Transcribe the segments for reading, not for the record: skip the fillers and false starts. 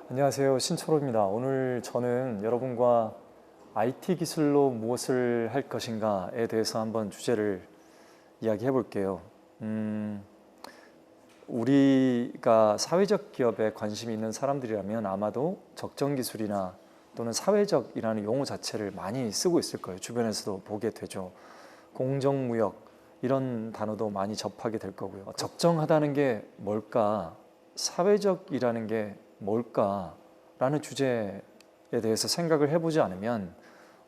안녕하세요. 신철호입니다. 오늘 저는 여러분과 IT 기술로 무엇을 할 것인가에 대해서 한번 주제를 이야기해 볼게요. 우리가 사회적 기업에 관심이 있는 사람들이라면 아마도 적정 기술이나 또는 사회적이라는 용어 자체를 많이 쓰고 있을 거예요. 주변에서도 보게 되죠. 공정무역 이런 단어도 많이 접하게 될 거고요. 적정하다는 게 뭘까? 사회적이라는 게 뭘까? 라는 주제에 대해서 생각을 해보지 않으면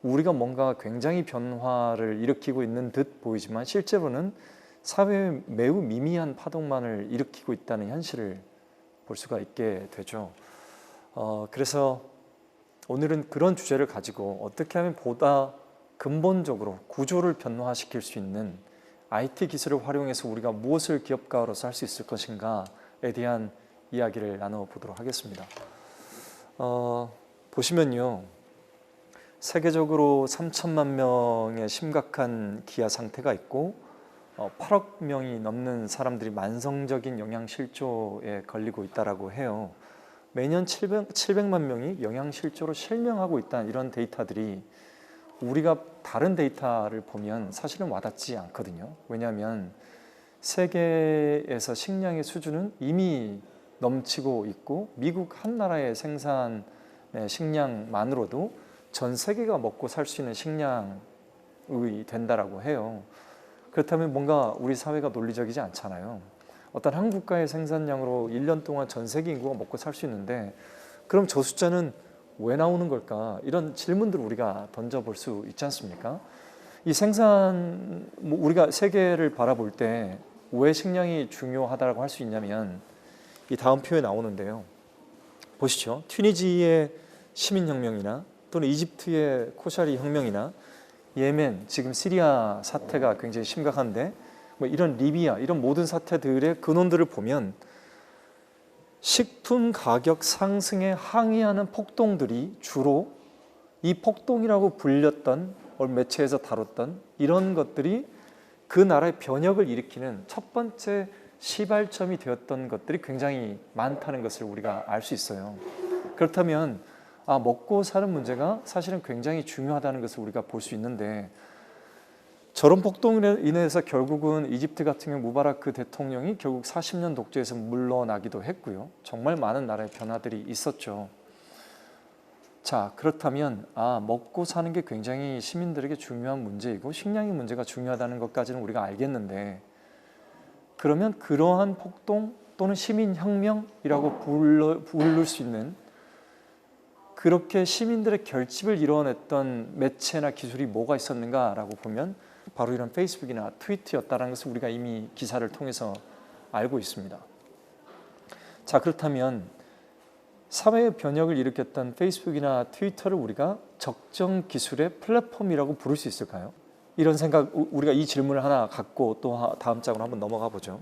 우리가 뭔가 굉장히 변화를 일으키고 있는 듯 보이지만 실제로는 사회에 매우 미미한 파동만을 일으키고 있다는 현실을 볼 수가 있게 되죠. 그래서 오늘은 그런 주제를 가지고 어떻게 하면 보다 근본적으로 구조를 변화시킬 수 있는 IT 기술을 활용해서 우리가 무엇을 기업가로서 할 수 있을 것인가에 대한 이야기를 나눠보도록 하겠습니다. 보시면요, 세계적으로 3천만 명의 심각한 기아 상태가 있고 8억 명이 넘는 사람들이 만성적인 영양실조에 걸리고 있다라고 해요. 매년 700만 명이 영양실조로 실명하고 있다는 이런 데이터들이 우리가 다른 데이터를 보면 사실은 와닿지 않거든요. 왜냐하면 세계에서 식량의 수준은 이미 넘치고 있고 미국 한 나라의 생산의 식량만으로도 전 세계가 먹고 살 수 있는 식량이 된다라고 해요. 그렇다면 뭔가 우리 사회가 논리적이지 않잖아요. 어떤 한 국가의 생산량으로 1년 동안 전 세계 인구가 먹고 살 수 있는데 그럼 저 숫자는 왜 나오는 걸까? 이런 질문들을 우리가 던져볼 수 있지 않습니까? 이 생산, 우리가 세계를 바라볼 때 왜 식량이 중요하다고 할 수 있냐면 이 다음 표에 나오는데요. 보시죠. 튀니지의 시민혁명이나 또는 이집트의 코샤리 혁명이나 예멘, 지금 시리아 사태가 굉장히 심각한데 이런 리비아, 이런 모든 사태들의 근원들을 보면 식품 가격 상승에 항의하는 폭동들이 주로 이 폭동이라고 불렸던 매체에서 다뤘던 이런 것들이 그 나라의 변혁을 일으키는 첫 번째 시발점이 되었던 것들이 굉장히 많다는 것을 우리가 알 수 있어요. 그렇다면 먹고 사는 문제가 사실은 굉장히 중요하다는 것을 우리가 볼 수 있는데 저런 폭동으로 인해서 결국은 이집트 같은 경우 무바라크 대통령이 결국 40년 독재에서 물러나기도 했고요. 정말 많은 나라의 변화들이 있었죠. 자, 그렇다면 먹고 사는 게 굉장히 시민들에게 중요한 문제이고 식량의 문제가 중요하다는 것까지는 우리가 알겠는데 그러면 그러한 폭동 또는 시민혁명이라고 부를 수 있는 그렇게 시민들의 결집을 이뤄냈던 매체나 기술이 뭐가 있었는가라고 보면 바로 이런 페이스북이나 트위터였다는 것을 우리가 이미 기사를 통해서 알고 있습니다. 자, 그렇다면 사회의 변혁을 일으켰던 페이스북이나 트위터를 우리가 적정 기술의 플랫폼이라고 부를 수 있을까요? 이런 생각, 우리가 이 질문을 하나 갖고 또 다음 장으로 한번 넘어가 보죠.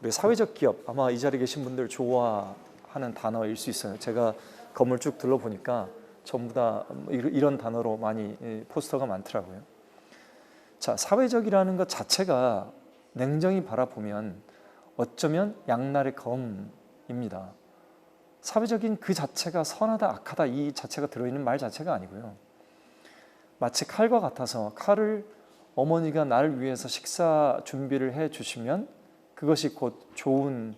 우리 사회적 기업, 아마 이 자리에 계신 분들 좋아하는 단어일 수 있어요. 제가 건물 쭉 둘러보니까 전부 다 이런 단어로 많이 포스터가 많더라고요. 자, 사회적이라는 것 자체가 냉정히 바라보면 어쩌면 양날의 검입니다. 사회적인 그 자체가 선하다 악하다 이 자체가 들어있는 말 자체가 아니고요. 마치 칼과 같아서 칼을 어머니가 나를 위해서 식사 준비를 해 주시면 그것이 곧 좋은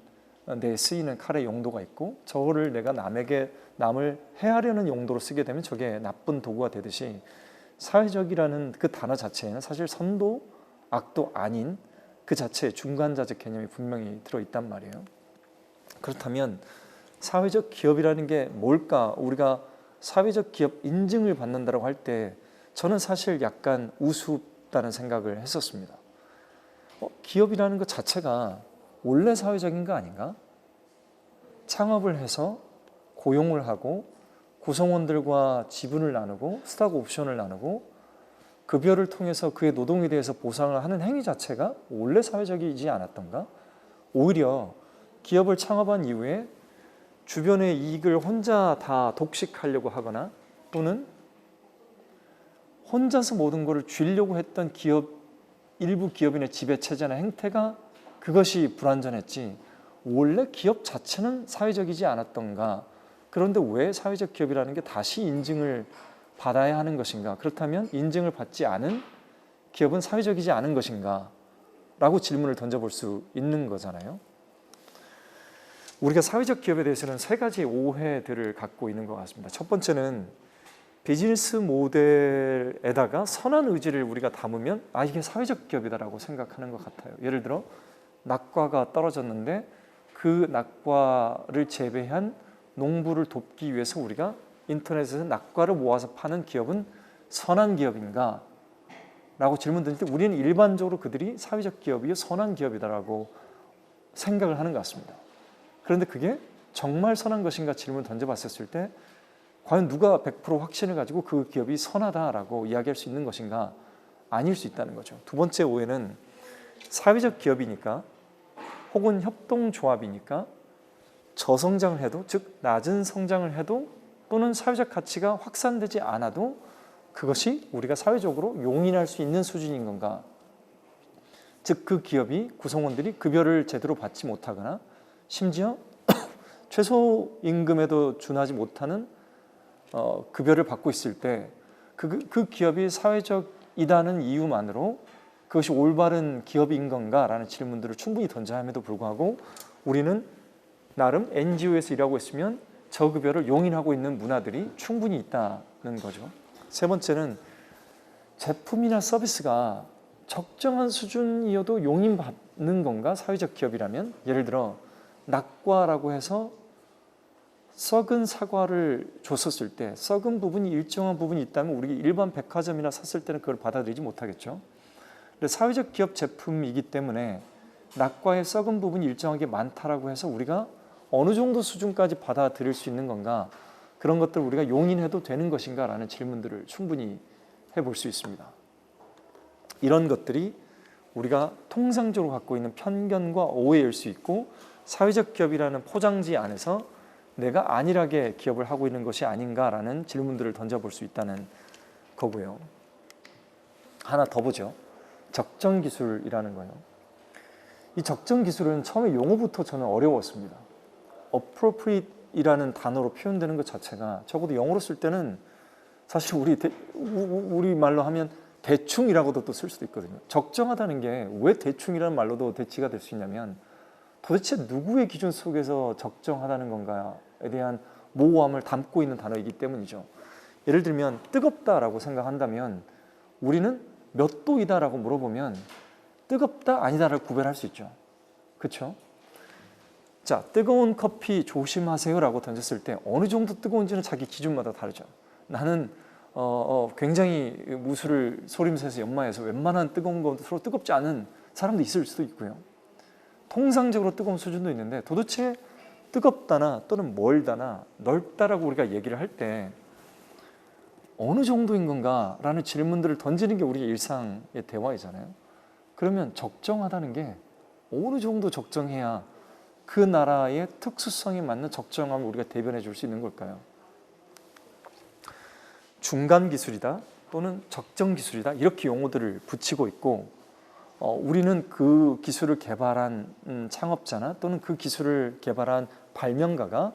데 쓰이는 칼의 용도가 있고 저거를 내가 남을 해하려는 용도로 쓰게 되면 저게 나쁜 도구가 되듯이 사회적이라는 그 단어 자체에는 사실 선도 악도 아닌 그 자체의 중간자적 개념이 분명히 들어있단 말이에요. 그렇다면 사회적 기업이라는 게 뭘까? 우리가 사회적 기업 인증을 받는다고 할 때 저는 사실 약간 우습다는 생각을 했었습니다. 기업이라는 것 자체가 원래 사회적인 거 아닌가? 창업을 해서 고용을 하고 구성원들과 지분을 나누고 스탁 옵션을 나누고 급여를 통해서 그의 노동에 대해서 보상을 하는 행위 자체가 원래 사회적이지 않았던가? 오히려 기업을 창업한 이후에 주변의 이익을 혼자 다 독식하려고 하거나 또는 혼자서 모든 것을 쥐려고 했던 일부 기업인의 지배체제나 행태가 그것이 불완전했지 원래 기업 자체는 사회적이지 않았던가 그런데 왜 사회적 기업이라는 게 다시 인증을 받아야 하는 것인가? 그렇다면 인증을 받지 않은 기업은 사회적이지 않은 것인가? 라고 질문을 던져볼 수 있는 거잖아요. 우리가 사회적 기업에 대해서는 세 가지 오해들을 갖고 있는 것 같습니다. 첫 번째는 비즈니스 모델에다가 선한 의지를 우리가 담으면 이게 사회적 기업이다라고 생각하는 것 같아요. 예를 들어 낙과가 떨어졌는데 그 낙과를 재배한 농부를 돕기 위해서 우리가 인터넷에서 낙과를 모아서 파는 기업은 선한 기업인가? 라고 질문 드릴 때 우리는 일반적으로 그들이 사회적 기업이요 선한 기업이다라고 생각을 하는 것 같습니다. 그런데 그게 정말 선한 것인가 질문을 던져봤었을 때 과연 누가 100% 확신을 가지고 그 기업이 선하다라고 이야기할 수 있는 것인가? 아닐 수 있다는 거죠. 두 번째 오해는 사회적 기업이니까 혹은 협동조합이니까 저성장을 해도, 즉 낮은 성장을 해도 또는 사회적 가치가 확산되지 않아도 그것이 우리가 사회적으로 용인할 수 있는 수준인 건가? 즉 그 기업이 구성원들이 급여를 제대로 받지 못하거나 심지어 최소임금에도 준하지 못하는 급여를 받고 있을 때 그 기업이 사회적이다는 이유만으로 그것이 올바른 기업인 건가라는 질문들을 충분히 던져야 함에도 불구하고 우리는 나름 NGO에서 일하고 있으면 저급여를 용인하고 있는 문화들이 충분히 있다는 거죠. 세 번째는 제품이나 서비스가 적정한 수준이어도 용인받는 건가? 사회적 기업이라면 예를 들어 낙과라고 해서 썩은 사과를 줬었을 때 썩은 부분이 일정한 부분이 있다면 우리 일반 백화점이나 샀을 때는 그걸 받아들이지 못하겠죠. 근데 사회적 기업 제품이기 때문에 낙과의 썩은 부분이 일정하게 많다라고 해서 우리가 어느 정도 수준까지 받아들일 수 있는 건가? 그런 것들 우리가 용인해도 되는 것인가? 라는 질문들을 충분히 해볼 수 있습니다. 이런 것들이 우리가 통상적으로 갖고 있는 편견과 오해일 수 있고 사회적 기업이라는 포장지 안에서 내가 안일하게 기업을 하고 있는 것이 아닌가라는 질문들을 던져볼 수 있다는 거고요. 하나 더 보죠. 적정기술이라는 거예요. 이 적정기술은 처음에 용어부터 저는 어려웠습니다. appropriate이라는 단어로 표현되는 것 자체가 적어도 영어로 쓸 때는 사실 우리 말로 하면 대충이라고도 또 쓸 수도 있거든요. 적정하다는 게 왜 대충이라는 말로도 대치가 될 수 있냐면 도대체 누구의 기준 속에서 적정하다는 건가에 대한 모호함을 담고 있는 단어이기 때문이죠. 예를 들면 뜨겁다라고 생각한다면 우리는 몇 도이다라고 물어보면 뜨겁다 아니다를 구별할 수 있죠. 그렇죠? 자, 뜨거운 커피 조심하세요라고 던졌을 때 어느 정도 뜨거운지는 자기 기준마다 다르죠. 나는 굉장히 무술을 소림새서 연마해서 웬만한 뜨거운 건 서로 뜨겁지 않은 사람도 있을 수도 있고요. 통상적으로 뜨거운 수준도 있는데 도대체 뜨겁다나 또는 멀다나 넓다라고 우리가 얘기를 할 때 어느 정도인 건가라는 질문들을 던지는 게 우리의 일상의 대화이잖아요. 그러면 적정하다는 게 어느 정도 적정해야 그 나라의 특수성에 맞는 적정함을 우리가 대변해 줄 수 있는 걸까요? 중간 기술이다 또는 적정 기술이다 이렇게 용어들을 붙이고 있고 우리는 그 기술을 개발한 창업자나 또는 그 기술을 개발한 발명가가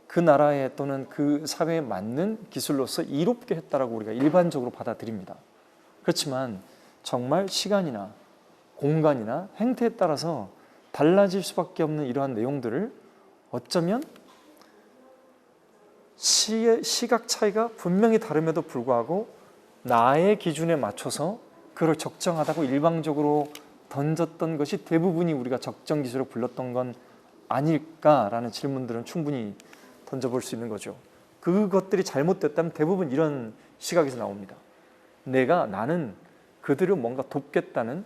그 나라에 또는 그 사회에 맞는 기술로서 이롭게 했다라고 우리가 일반적으로 받아들입니다. 그렇지만 정말 시간이나 공간이나 행태에 따라서 달라질 수밖에 없는 이러한 내용들을 어쩌면 시각 차이가 분명히 다름에도 불구하고 나의 기준에 맞춰서 그걸 적정하다고 일방적으로 던졌던 것이 대부분이 우리가 적정 기술을 불렀던 건 아닐까라는 질문들은 충분히 던져볼 수 있는 거죠. 그것들이 잘못됐다면 대부분 이런 시각에서 나옵니다. 나는 그들을 뭔가 돕겠다는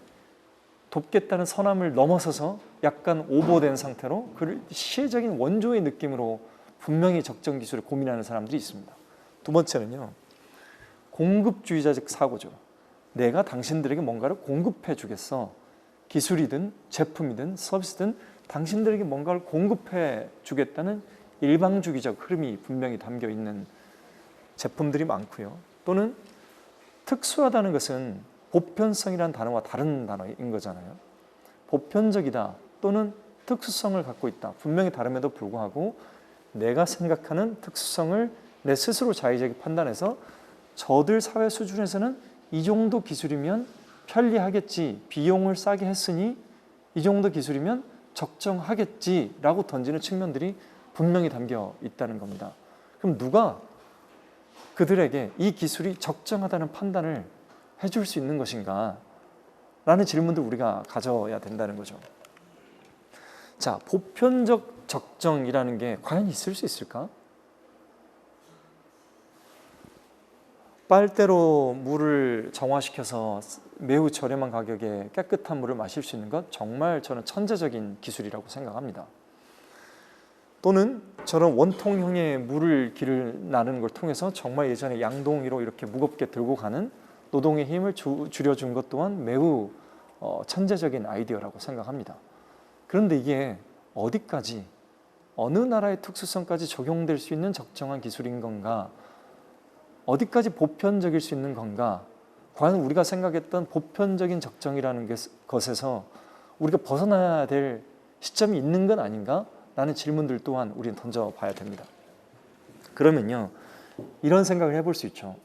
선함을 넘어서서 약간 오버된 상태로 그 시혜적인 원조의 느낌으로 분명히 적정 기술을 고민하는 사람들이 있습니다. 두 번째는요, 공급주의자적 사고죠. 내가 당신들에게 뭔가를 공급해 주겠어. 기술이든 제품이든 서비스든 당신들에게 뭔가를 공급해 주겠다는 일방주의적 흐름이 분명히 담겨 있는 제품들이 많고요. 또는 특수하다는 것은 보편성이라는 단어와 다른 단어인 거잖아요. 보편적이다 또는 특수성을 갖고 있다. 분명히 다름에도 불구하고 내가 생각하는 특수성을 내 스스로 자의적으로 판단해서 저들 사회 수준에서는 이 정도 기술이면 편리하겠지, 비용을 싸게 했으니 이 정도 기술이면 적정하겠지라고 던지는 측면들이 분명히 담겨 있다는 겁니다. 그럼 누가 그들에게 이 기술이 적정하다는 판단을 해줄 수 있는 것인가? 라는 질문도 우리가 가져야 된다는 거죠. 자, 보편적 적정이라는 게 과연 있을 수 있을까? 빨대로 물을 정화시켜서 매우 저렴한 가격에 깨끗한 물을 마실 수 있는 것, 정말 저는 천재적인 기술이라고 생각합니다. 또는 저런 원통형의 물을 길을 나르는 걸 통해서 정말 예전에 양동이로 이렇게 무겁게 들고 가는 노동의 힘을 줄여준 것 또한 매우 천재적인 아이디어라고 생각합니다. 그런데 이게 어디까지, 어느 나라의 특수성까지 적용될 수 있는 적정한 기술인 건가? 어디까지 보편적일 수 있는 건가? 과연 우리가 생각했던 보편적인 적정이라는 것에서 우리가 벗어나야 될 시점이 있는 건 아닌가? 라는 질문들 또한 우리는 던져봐야 됩니다. 그러면요, 이런 생각을 해볼 수 있죠.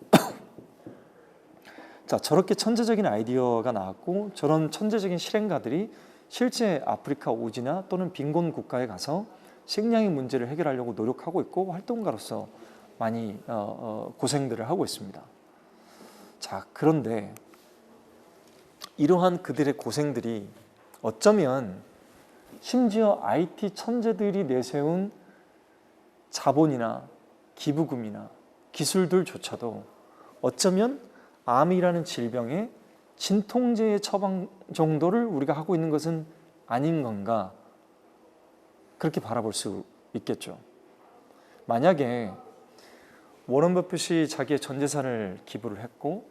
자, 저렇게 천재적인 아이디어가 나왔고 저런 천재적인 실행가들이 실제 아프리카 오지나 또는 빈곤 국가에 가서 식량의 문제를 해결하려고 노력하고 있고 활동가로서 많이 고생들을 하고 있습니다. 자, 그런데 이러한 그들의 고생들이 어쩌면 심지어 IT 천재들이 내세운 자본이나 기부금이나 기술들조차도 어쩌면 암이라는 질병의 진통제의 처방 정도를 우리가 하고 있는 것은 아닌 건가, 그렇게 바라볼 수 있겠죠. 만약에 워런 버핏이 자기의 전 재산을 기부를 했고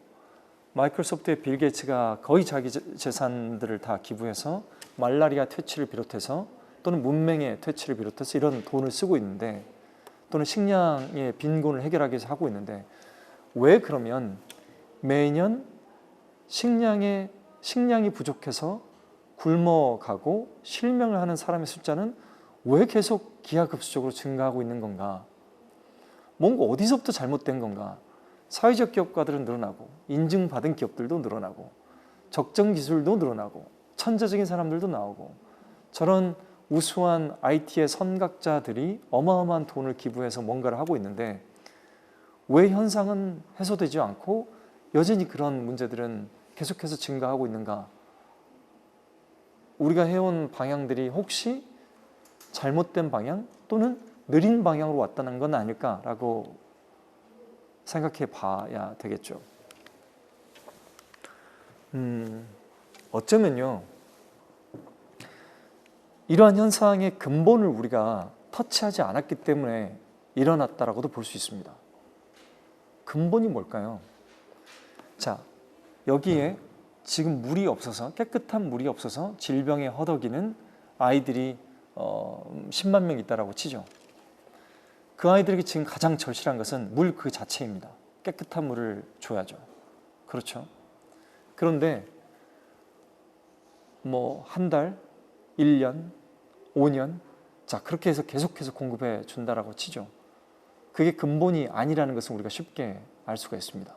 마이크로소프트의 빌 게이츠가 거의 자기 재산들을 다 기부해서 말라리아 퇴치를 비롯해서 또는 문맹의 퇴치를 비롯해서 이런 돈을 쓰고 있는데, 또는 식량의 빈곤을 해결하기 위해서 하고 있는데, 왜 그러면 매년 식량이 부족해서 굶어가고 실명을 하는 사람의 숫자는 왜 계속 기하급수적으로 증가하고 있는 건가? 뭔가 어디서부터 잘못된 건가? 사회적 기업가들은 늘어나고 인증받은 기업들도 늘어나고 적정 기술도 늘어나고 천재적인 사람들도 나오고 저런 우수한 IT의 선각자들이 어마어마한 돈을 기부해서 뭔가를 하고 있는데 왜 현상은 해소되지 않고 여전히 그런 문제들은 계속해서 증가하고 있는가? 우리가 해온 방향들이 혹시 잘못된 방향 또는 느린 방향으로 왔다는 건 아닐까라고 생각해 봐야 되겠죠. 어쩌면요, 이러한 현상의 근본을 우리가 터치하지 않았기 때문에 일어났다라고도 볼 수 있습니다. 근본이 뭘까요? 자, 여기에 지금 물이 없어서, 깨끗한 물이 없어서 질병에 허덕이는 아이들이 10만 명 있다라고 치죠. 그 아이들에게 지금 가장 절실한 것은 물 그 자체입니다. 깨끗한 물을 줘야죠. 그렇죠? 그런데 뭐 한 달, 1년, 5년, 자, 그렇게 해서 계속해서 공급해 준다라고 치죠. 그게 근본이 아니라는 것을 우리가 쉽게 알 수가 있습니다.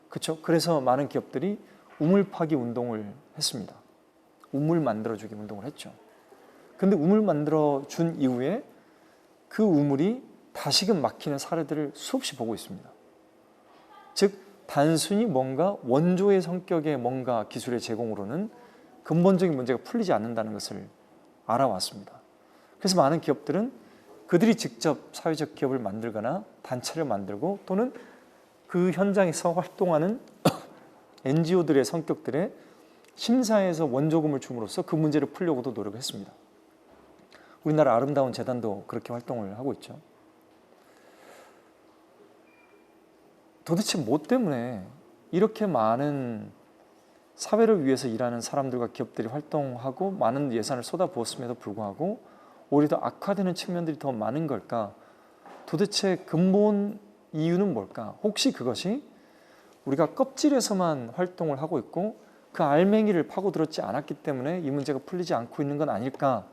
그렇죠? 그래서 많은 기업들이 우물 파기 운동을 했습니다. 우물 만들어주기 운동을 했죠. 근데 우물 만들어 준 이후에 그 우물이 다시금 막히는 사례들을 수없이 보고 있습니다. 즉 단순히 뭔가 원조의 성격의 뭔가 기술의 제공으로는 근본적인 문제가 풀리지 않는다는 것을 알아왔습니다. 그래서 많은 기업들은 그들이 직접 사회적 기업을 만들거나 단체를 만들고 또는 그 현장에서 활동하는 NGO들의 성격들의 심사에서 원조금을 줌으로써 그 문제를 풀려고도 노력했습니다. 우리나라 아름다운 재단도 그렇게 활동을 하고 있죠. 도대체 뭐 때문에 이렇게 많은 사회를 위해서 일하는 사람들과 기업들이 활동하고 많은 예산을 쏟아부었음에도 불구하고 오히려 더 악화되는 측면들이 더 많은 걸까? 도대체 근본 이유는 뭘까? 혹시 그것이 우리가 껍질에서만 활동을 하고 있고 그 알맹이를 파고들었지 않았기 때문에 이 문제가 풀리지 않고 있는 건 아닐까?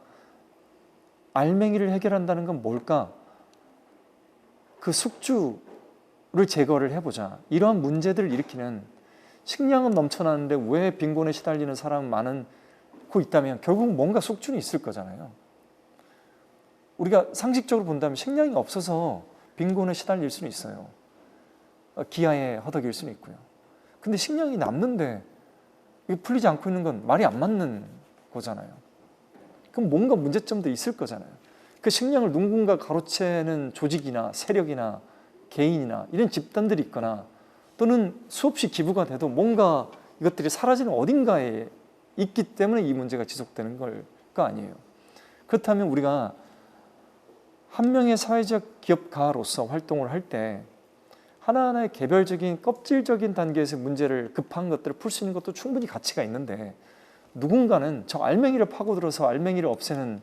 알맹이를 해결한다는 건 뭘까? 그 숙주를 제거를 해보자. 이러한 문제들을 일으키는, 식량은 넘쳐나는데 왜 빈곤에 시달리는 사람은 많고 있다면 결국 뭔가 숙주는 있을 거잖아요. 우리가 상식적으로 본다면 식량이 없어서 빈곤에 시달릴 수는 있어요. 기아에 허덕일 수는 있고요. 근데 식량이 남는데 이게 풀리지 않고 있는 건 말이 안 맞는 거잖아요. 그럼 뭔가 문제점도 있을 거잖아요. 그 식량을 누군가 가로채는 조직이나 세력이나 개인이나 이런 집단들이 있거나, 또는 수없이 기부가 돼도 뭔가 이것들이 사라지는 어딘가에 있기 때문에 이 문제가 지속되는 걸 거 아니에요. 그렇다면 우리가 한 명의 사회적 기업가로서 활동을 할 때 하나하나의 개별적인 껍질적인 단계에서 문제를, 급한 것들을 풀 수 있는 것도 충분히 가치가 있는데, 누군가는 저 알맹이를 파고들어서 알맹이를 없애는,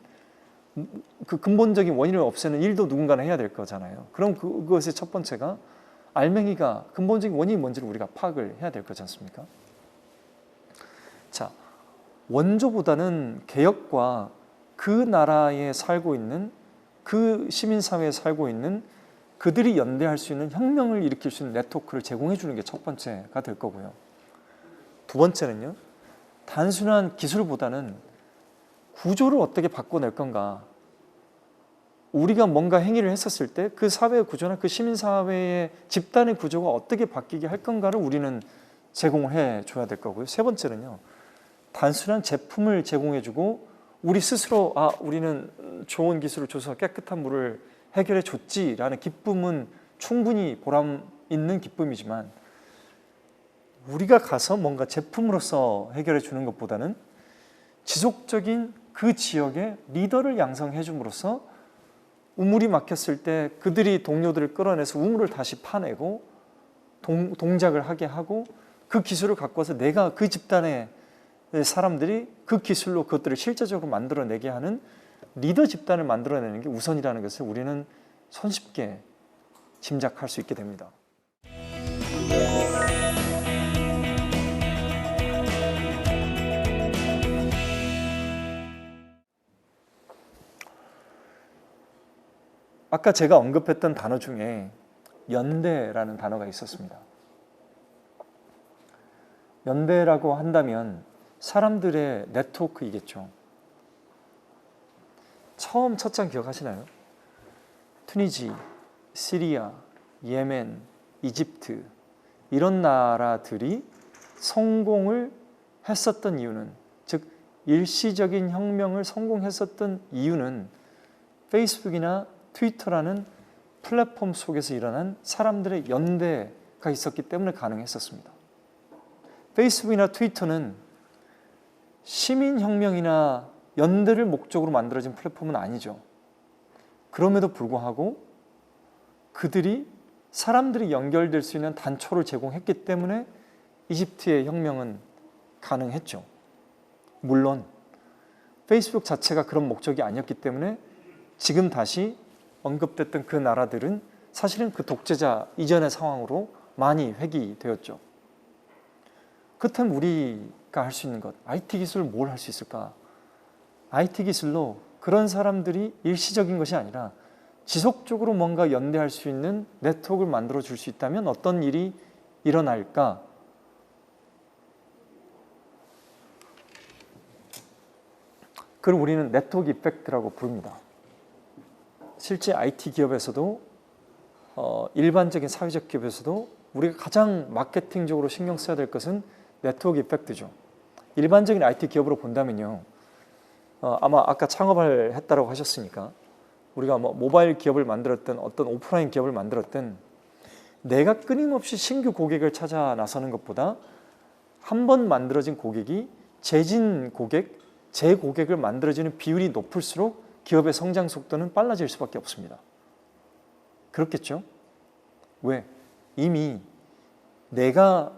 그 근본적인 원인을 없애는 일도 누군가는 해야 될 거잖아요. 그럼 그것의 첫 번째가 알맹이가, 근본적인 원인이 뭔지를 우리가 파악을 해야 될 거지 않습니까? 자, 원조보다는 개혁과 그 나라에 살고 있는, 그 시민사회에 살고 있는 그들이 연대할 수 있는, 혁명을 일으킬 수 있는 네트워크를 제공해 주는 게 첫 번째가 될 거고요. 두 번째는요, 단순한 기술보다는 구조를 어떻게 바꿔낼 건가. 우리가 뭔가 행위를 했었을 때 그 사회의 구조나 그 시민사회의 집단의 구조가 어떻게 바뀌게 할 건가를 우리는 제공을 해 줘야 될 거고요. 세 번째는요, 단순한 제품을 제공해 주고 우리 스스로 우리는 좋은 기술을 줘서 깨끗한 물을 해결해 줬지라는 기쁨은 충분히 보람 있는 기쁨이지만, 우리가 가서 뭔가 제품으로서 해결해 주는 것보다는 지속적인 그 지역의 리더를 양성해 줌으로써 우물이 막혔을 때 그들이 동료들을 끌어내서 우물을 다시 파내고 동작을 하게 하고, 그 기술을 갖고 와서 내가 그 집단의 사람들이 그 기술로 그것들을 실제적으로 만들어내게 하는 리더 집단을 만들어내는 게 우선이라는 것을 우리는 손쉽게 짐작할 수 있게 됩니다. 아까 제가 언급했던 단어 중에 연대라는 단어가 있었습니다. 연대라고 한다면 사람들의 네트워크이겠죠. 처음 첫 장 기억하시나요? 튀니지, 시리아, 예멘, 이집트, 이런 나라들이 성공을 했었던 이유는, 즉 일시적인 혁명을 성공했었던 이유는 페이스북이나 트위터라는 플랫폼 속에서 일어난 사람들의 연대가 있었기 때문에 가능했었습니다. 페이스북이나 트위터는 시민혁명이나 연대를 목적으로 만들어진 플랫폼은 아니죠. 그럼에도 불구하고 그들이, 사람들이 연결될 수 있는 단초를 제공했기 때문에 이집트의 혁명은 가능했죠. 물론 페이스북 자체가 그런 목적이 아니었기 때문에 지금 다시 언급됐던 그 나라들은 사실은 그 독재자 이전의 상황으로 많이 회귀되었죠. 그렇다면 우리가 할 수 있는 것, IT 기술을 뭘 할 수 있을까? IT 기술로 그런 사람들이 일시적인 것이 아니라 지속적으로 뭔가 연대할 수 있는 네트워크를 만들어 줄 수 있다면 어떤 일이 일어날까? 그걸 우리는 네트워크 이펙트라고 부릅니다. 실제 IT 기업에서도 일반적인 사회적 기업에서도 우리가 가장 마케팅적으로 신경 써야 될 것은 네트워크 이펙트죠. 일반적인 IT 기업으로 본다면요, 아마 아까 창업을 했다고 하셨으니까 우리가 모바일 기업을 만들었든 어떤 오프라인 기업을 만들었든 내가 끊임없이 신규 고객을 찾아 나서는 것보다 한 번 만들어진 고객이 재진 고객, 재고객을 만들어지는 비율이 높을수록 기업의 성장 속도는 빨라질 수밖에 없습니다. 그렇겠죠? 왜? 이미 내가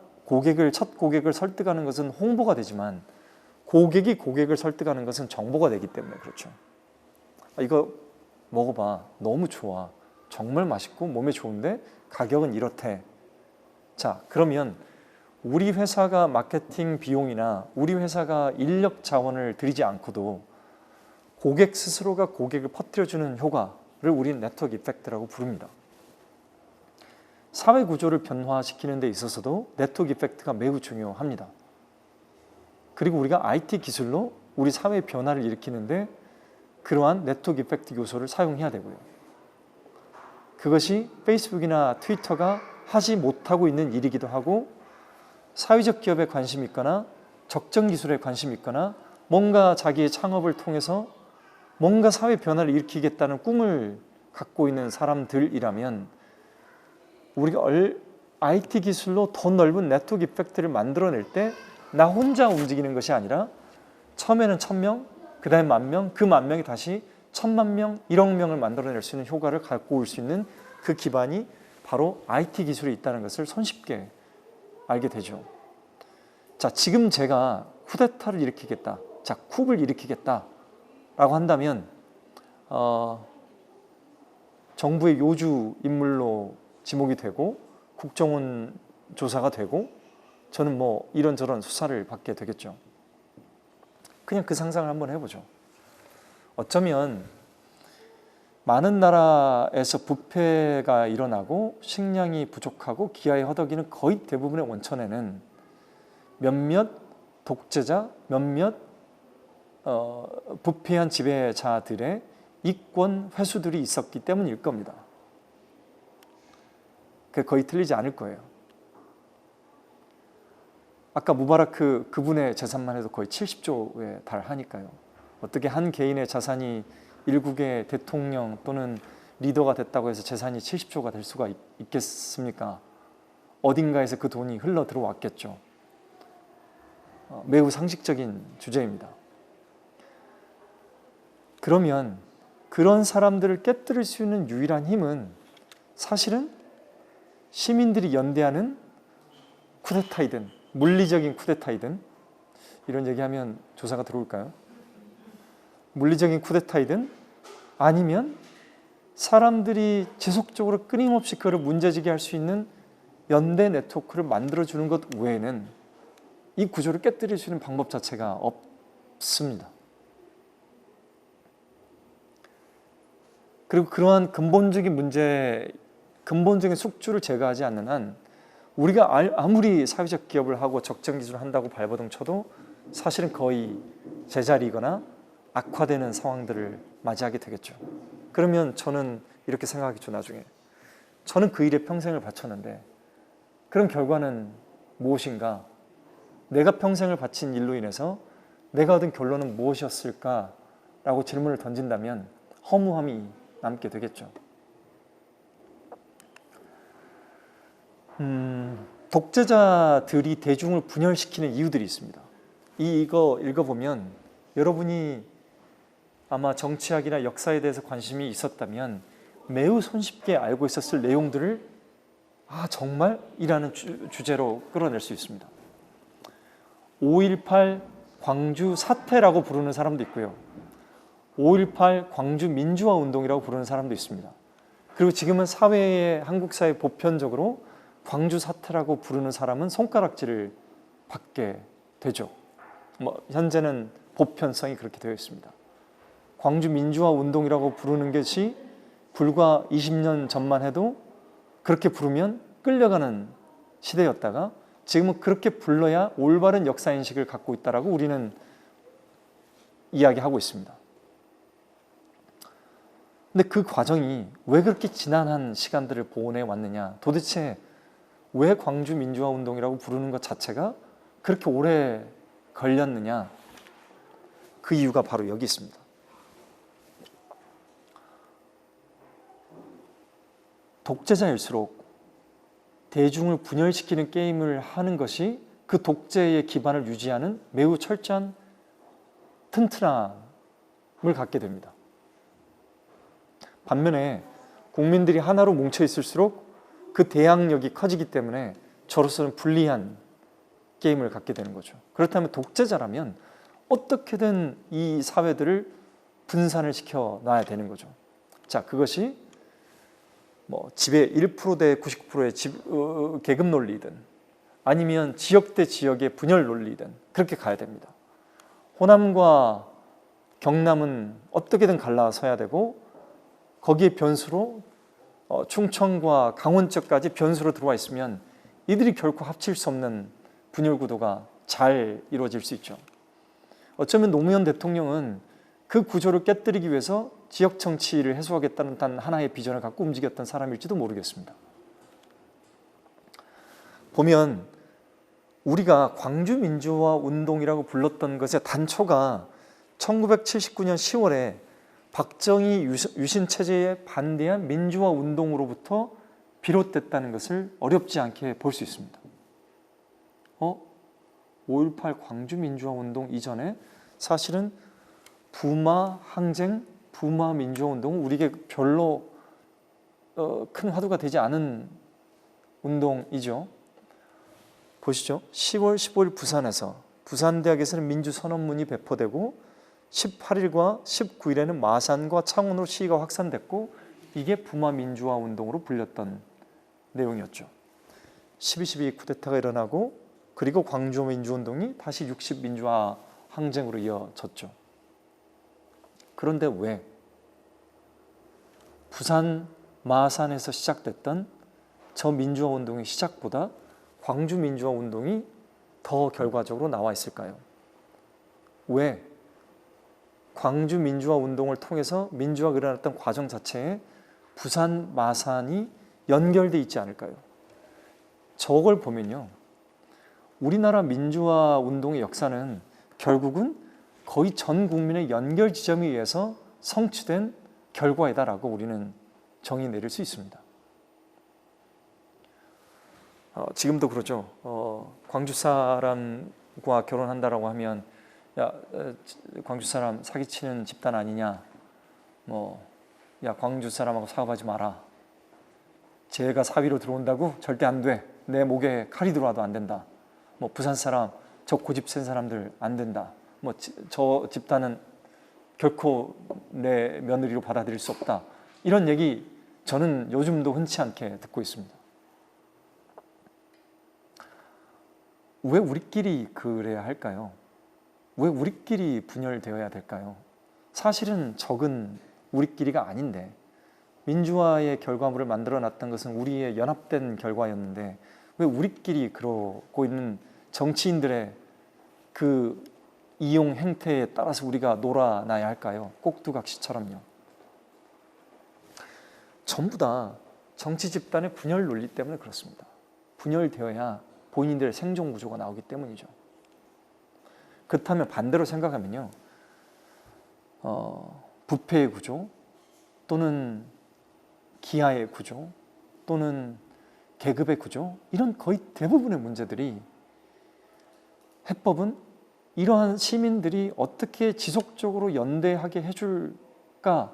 첫 고객을 설득하는 것은 홍보가 되지만 고객이 고객을 설득하는 것은 정보가 되기 때문에 그렇죠. 이거 먹어봐. 너무 좋아. 정말 맛있고 몸에 좋은데 가격은 이렇대. 자, 그러면 우리 회사가 마케팅 비용이나 우리 회사가 인력 자원을 들이지 않고도 고객 스스로가 고객을 퍼뜨려주는 효과를 우리는 네트워크 이펙트라고 부릅니다. 사회 구조를 변화시키는 데 있어서도 네트워크 이펙트가 매우 중요합니다. 그리고 우리가 IT 기술로 우리 사회의 변화를 일으키는데 그러한 네트워크 이펙트 요소를 사용해야 되고요. 그것이 페이스북이나 트위터가 하지 못하고 있는 일이기도 하고 사회적 기업에 관심이 있거나 적정 기술에 관심이 있거나 뭔가 자기의 창업을 통해서 뭔가 사회 변화를 일으키겠다는 꿈을 갖고 있는 사람들이라면 우리가 IT 기술로 더 넓은 네트워크 이펙트를 만들어낼 때 나 혼자 움직이는 것이 아니라 처음에는 1000명, 그 다음에 10,000명, 그 10,000명이 다시 10,000,000명, 1억 명을 만들어낼 수 있는 효과를 갖고 올 수 있는 그 기반이 바로 IT 기술에 있다는 것을 손쉽게 알게 되죠. 자, 지금 제가 쿠데타를 일으키겠다, 자, 쿱을 일으키겠다 라고 한다면 정부의 요주 인물로 지목이 되고 국정원 조사가 되고 저는 뭐 이런저런 수사를 받게 되겠죠. 그냥 그 상상을 한번 해보죠. 어쩌면 많은 나라에서 부패가 일어나고 식량이 부족하고 기아에 허덕이는 거의 대부분의 원천에는 몇몇 독재자, 몇몇 부패한 지배자들의 이권 회수들이 있었기 때문일 겁니다. 그게 거의 틀리지 않을 거예요. 아까 무바라크 그분의 재산만 해도 거의 70조에 달하니까요. 어떻게 한 개인의 자산이 일국의 대통령 또는 리더가 됐다고 해서 재산이 70조가 될 수가 있겠습니까? 어딘가에서 그 돈이 흘러 들어왔겠죠. 매우 상식적인 주제입니다. 그러면 그런 사람들을 깨뜨릴 수 있는 유일한 힘은 사실은 시민들이 연대하는 쿠데타이든 물리적인 쿠데타이든, 이런 얘기하면 조사가 들어올까요? 물리적인 쿠데타이든 아니면 사람들이 지속적으로 끊임없이 그걸 문제제기 할 수 있는 연대 네트워크를 만들어주는 것 외에는 이 구조를 깨뜨릴 수 있는 방법 자체가 없습니다. 그리고 그러한 근본적인 문제, 근본적인 숙주를 제거하지 않는 한 우리가 아무리 사회적 기업을 하고 적정 기술을 한다고 발버둥 쳐도 사실은 거의 제자리거나 악화되는 상황들을 맞이하게 되겠죠. 그러면 저는 이렇게 생각하겠죠. 나중에 저는 그 일에 평생을 바쳤는데 그런 결과는 무엇인가? 내가 평생을 바친 일로 인해서 내가 얻은 결론은 무엇이었을까라고 질문을 던진다면 허무함이 남게 되겠죠. 독재자들이 대중을 분열시키는 이유들이 있습니다. 이거 읽어보면 여러분이 아마 정치학이나 역사에 대해서 관심이 있었다면 매우 손쉽게 알고 있었을 내용들을 정말? 이라는 주제로 끌어낼 수 있습니다. 5.18 광주 사태라고 부르는 사람도 있고요. 5.18 광주 민주화 운동이라고 부르는 사람도 있습니다. 그리고 지금은 한국 사회 보편적으로 광주 사태라고 부르는 사람은 손가락질을 받게 되죠. 현재는 보편성이 그렇게 되어 있습니다. 광주 민주화 운동이라고 부르는 것이 불과 20년 전만 해도 그렇게 부르면 끌려가는 시대였다가 지금은 그렇게 불러야 올바른 역사인식을 갖고 있다라고 우리는 이야기하고 있습니다. 근데 그 과정이 왜 그렇게 지난한 시간들을 보내왔느냐, 도대체 왜 광주 민주화 운동이라고 부르는 것 자체가 그렇게 오래 걸렸느냐, 그 이유가 바로 여기 있습니다. 독재자일수록 대중을 분열시키는 게임을 하는 것이 그 독재의 기반을 유지하는 매우 철저한 튼튼함을 갖게 됩니다. 반면에 국민들이 하나로 뭉쳐 있을수록 그 대항력이 커지기 때문에 저로서는 불리한 게임을 갖게 되는 거죠. 그렇다면 독재자라면 어떻게든 이 사회들을 분산을 시켜 놔야 되는 거죠. 자, 그것이 집의 1% 대 99%의 계급 논리든 아니면 지역 대 지역의 분열 논리든 그렇게 가야 됩니다. 호남과 경남은 어떻게든 갈라서야 되고 거기에 변수로 충청과 강원 쪽까지 변수로 들어와 있으면 이들이 결코 합칠 수 없는 분열 구도가 잘 이루어질 수 있죠. 어쩌면 노무현 대통령은 그 구조를 깨뜨리기 위해서 지역 정치를 해소하겠다는 단 하나의 비전을 갖고 움직였던 사람일지도 모르겠습니다. 보면 우리가 광주 민주화 운동이라고 불렀던 것의 단초가 1979년 10월에 박정희 유신 체제에 반대한 민주화 운동으로부터 비롯됐다는 것을 어렵지 않게 볼 수 있습니다. 5.18 광주 민주화 운동 이전에 사실은 부마 항쟁, 부마 민주화 운동은 우리에게 별로 큰 화두가 되지 않은 운동이죠. 보시죠. 10월 15일 부산에서 부산대학에서는 민주선언문이 배포되고 18일과 19일에는 마산과 창원으로 시위가 확산됐고 이게 부마 민주화 운동으로 불렸던 내용이었죠. 12.12 쿠데타가 일어나고 그리고 광주 민주운동이 다시 60 민주화 항쟁으로 이어졌죠. 그런데 왜 부산 마산에서 시작됐던 저 민주화 운동의 시작보다 광주 민주화 운동이 더 결과적으로 나와 있을까요? 왜 광주 민주화 운동을 통해서 민주화가 일어났던 과정 자체에 부산 마산이 연결돼 있지 않을까요? 저걸 보면요, 우리나라 민주화 운동의 역사는 결국은 거의 전 국민의 연결 지점에 의해서 성취된 결과이다라고 우리는 정의 내릴 수 있습니다. 지금도 그러죠. 광주 사람과 결혼한다라고 하면 야, 광주 사람 사기치는 집단 아니냐, 야, 광주 사람하고 사업하지 마라, 쟤가 사위로 들어온다고 절대 안 돼, 내 목에 칼이 들어와도 안 된다, 부산 사람 저 고집 센 사람들 안 된다, 저 집단은 결코 내 며느리로 받아들일 수 없다, 이런 얘기 저는 요즘도 흔치 않게 듣고 있습니다. 왜 우리끼리 그래야 할까요? 왜 우리끼리 분열되어야 될까요? 사실은 적은 우리끼리가 아닌데, 민주화의 결과물을 만들어 놨던 것은 우리의 연합된 결과였는데 왜 우리끼리 그러고 있는 정치인들의 그 이용 행태에 따라서 우리가 놀아나야 할까요? 꼭두각시처럼요. 전부 다 정치 집단의 분열 논리 때문에 그렇습니다. 분열되어야 본인들의 생존 구조가 나오기 때문이죠. 그렇다면 반대로 생각하면요, 부패의 구조 또는 기아의 구조 또는 계급의 구조, 이런 거의 대부분의 문제들이 해법은 이러한 시민들이 어떻게 지속적으로 연대하게 해줄까에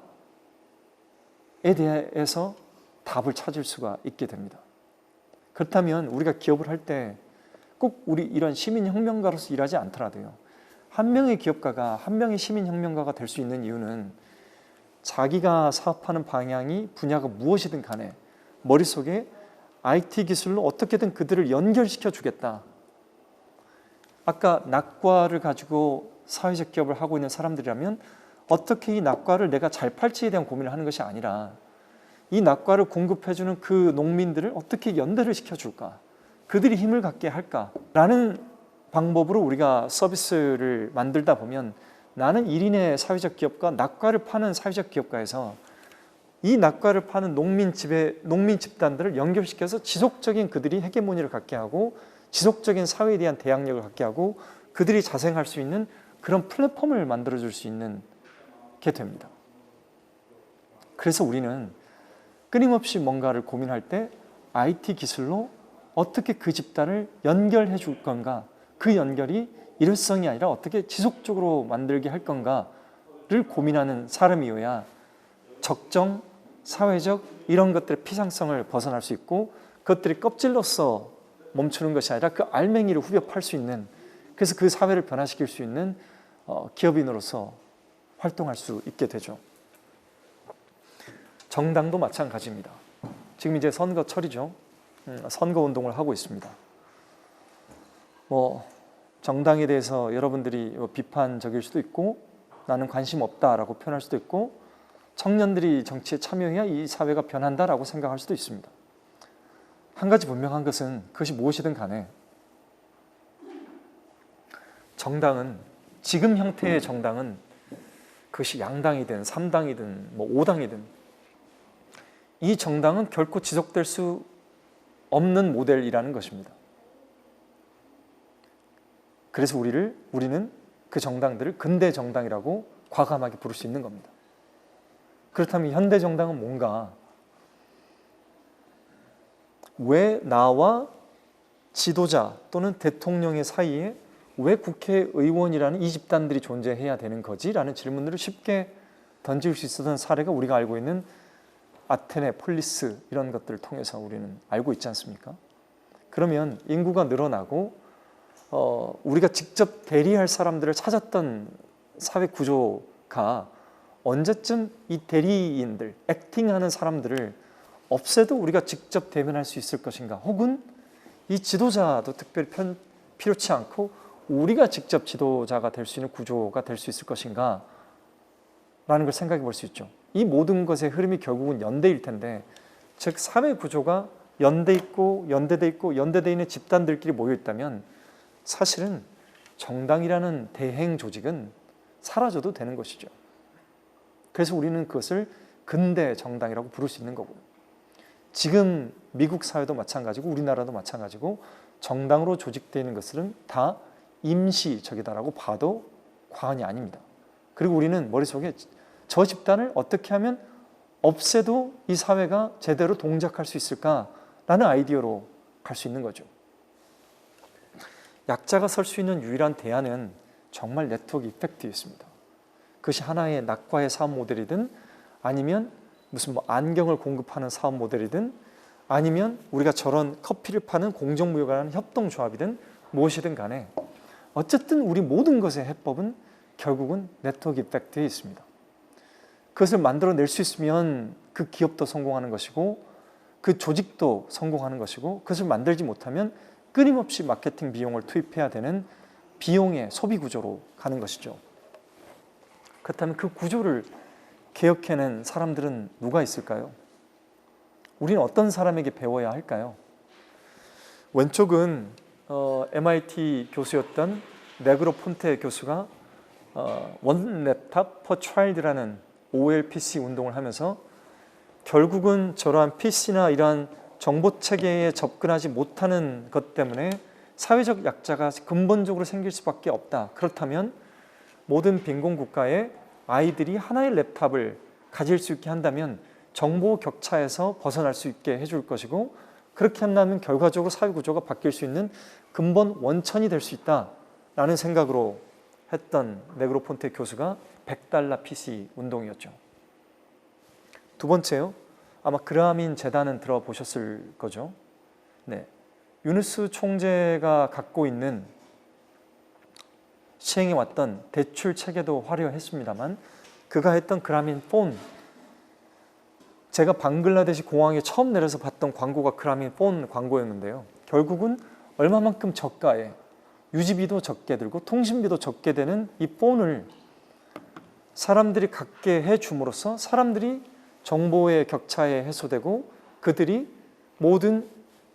대해서 답을 찾을 수가 있게 됩니다. 그렇다면 우리가 기업을 할 때 꼭 우리 이런 시민혁명가로서 일하지 않더라도요, 한 명의 기업가가 한 명의 시민혁명가가 될 수 있는 이유는 자기가 사업하는 방향이 분야가 무엇이든 간에 머릿속에 IT 기술로 어떻게든 그들을 연결시켜 주겠다. 아까 낙과를 가지고 사회적 기업을 하고 있는 사람들이라면 어떻게 이 낙과를 내가 잘 팔지에 대한 고민을 하는 것이 아니라 이 낙과를 공급해주는 그 농민들을 어떻게 연대를 시켜줄까, 그들이 힘을 갖게 할까라는 방법으로 우리가 서비스를 만들다 보면 나는 1인의 사회적 기업가, 낙과를 파는 사회적 기업가에서 이 낙과를 파는 농민 집단들을 연결시켜서 지속적인 그들이 헤게모니를 갖게 하고 지속적인 사회에 대한 대항력을 갖게 하고 그들이 자생할 수 있는 그런 플랫폼을 만들어줄 수 있는 게 됩니다. 그래서 우리는 끊임없이 뭔가를 고민할 때 IT 기술로 어떻게 그 집단을 연결해 줄 건가, 그 연결이 일회성이 아니라 어떻게 지속적으로 만들게 할 건가를 고민하는 사람이어야 적정, 사회적 이런 것들의 피상성을 벗어날 수 있고 그것들이 껍질로서 멈추는 것이 아니라 그 알맹이를 후벼 팔 수 있는, 그래서 그 사회를 변화시킬 수 있는 기업인으로서 활동할 수 있게 되죠. 정당도 마찬가지입니다. 지금 이제 선거철이죠. 선거운동을 하고 있습니다. 정당에 대해서 여러분들이 비판적일 수도 있고 나는 관심 없다라고 표현할 수도 있고, 청년들이 정치에 참여해야 이 사회가 변한다라고 생각할 수도 있습니다. 한 가지 분명한 것은 그것이 무엇이든 간에 정당은, 지금 형태의 정당은 그것이 양당이든 3당이든 뭐 5당이든 이 정당은 결코 지속될 수 없는 모델이라는 것입니다. 그래서 우리는 그 정당들을 근대 정당이라고 과감하게 부를 수 있는 겁니다. 그렇다면 현대 정당은 뭔가? 왜 나와 지도자 또는 대통령의 사이에 왜 국회의원이라는 이 집단들이 존재해야 되는 거지? 라는 질문들을 쉽게 던질 수 있었던 사례가 우리가 알고 있는 아테네, 폴리스 이런 것들을 통해서 우리는 알고 있지 않습니까? 그러면 인구가 늘어나고 우리가 직접 대리할 사람들을 찾았던 사회 구조가 언제쯤 이 대리인들, 액팅하는 사람들을 없애도 우리가 직접 대면할 수 있을 것인가? 혹은 이 지도자도 특별히 필요치 않고 우리가 직접 지도자가 될 수 있는 구조가 될 수 있을 것인가? 라는 걸 생각해 볼 수 있죠. 이 모든 것의 흐름이 결국은 연대일 텐데, 즉 사회 구조가 연대 있고 연대돼 있고 연대돼 있는 집단들끼리 모여 있다면 사실은 정당이라는 대행 조직은 사라져도 되는 것이죠. 그래서 우리는 그것을 근대 정당이라고 부를 수 있는 거고요. 지금 미국 사회도 마찬가지고 우리나라도 마찬가지고 정당으로 조직되어 있는 것들은 다 임시적이다라고 봐도 과언이 아닙니다. 그리고 우리는 머릿속에 저 집단을 어떻게 하면 없애도 이 사회가 제대로 동작할 수 있을까라는 아이디어로 갈 수 있는 거죠. 약자가 설 수 있는 유일한 대안은 정말 네트워크 이펙트였습니다. 그것이 하나의 낙과의 사업 모델이든 아니면 무슨 안경을 공급하는 사업 모델이든 아니면 우리가 저런 커피를 파는 공정무역을 하는 협동조합이든 무엇이든 간에 어쨌든 우리 모든 것의 해법은 결국은 네트워크 이펙트에 있습니다. 그것을 만들어낼 수 있으면 그 기업도 성공하는 것이고 그 조직도 성공하는 것이고, 그것을 만들지 못하면 끊임없이 마케팅 비용을 투입해야 되는 비용의 소비 구조로 가는 것이죠. 그렇다면 그 구조를 개혁해낸 사람들은 누가 있을까요? 우리는 어떤 사람에게 배워야 할까요? 왼쪽은 MIT 교수였던 네그로폰테 교수가 One Laptop per Child라는 OLPC 운동을 하면서 결국은 저러한 PC나 이러한 정보체계에 접근하지 못하는 것 때문에 사회적 약자가 근본적으로 생길 수밖에 없다. 그렇다면 모든 빈곤 국가에 아이들이 하나의 랩탑을 가질 수 있게 한다면 정보 격차에서 벗어날 수 있게 해줄 것이고, 그렇게 한다면 결과적으로 사회구조가 바뀔 수 있는 근본 원천이 될 수 있다라는 생각으로 했던 네그로폰테 교수가 $100 PC 운동이었죠. 두 번째요, 아마 그라민 재단은 들어보셨을 거죠. 네, 유누스 총재가 갖고 있는 시행해 왔던 대출 체계도 화려했습니다만 그가 했던 그라민 폰, 제가 방글라데시 공항에 처음 내려서 봤던 광고가 그라민 폰 광고였는데요. 결국은 얼마만큼 저가에 유지비도 적게 들고 통신비도 적게 되는 이 폰을 사람들이 갖게 해줌으로써 사람들이 정보의 격차에 해소되고 그들이 모든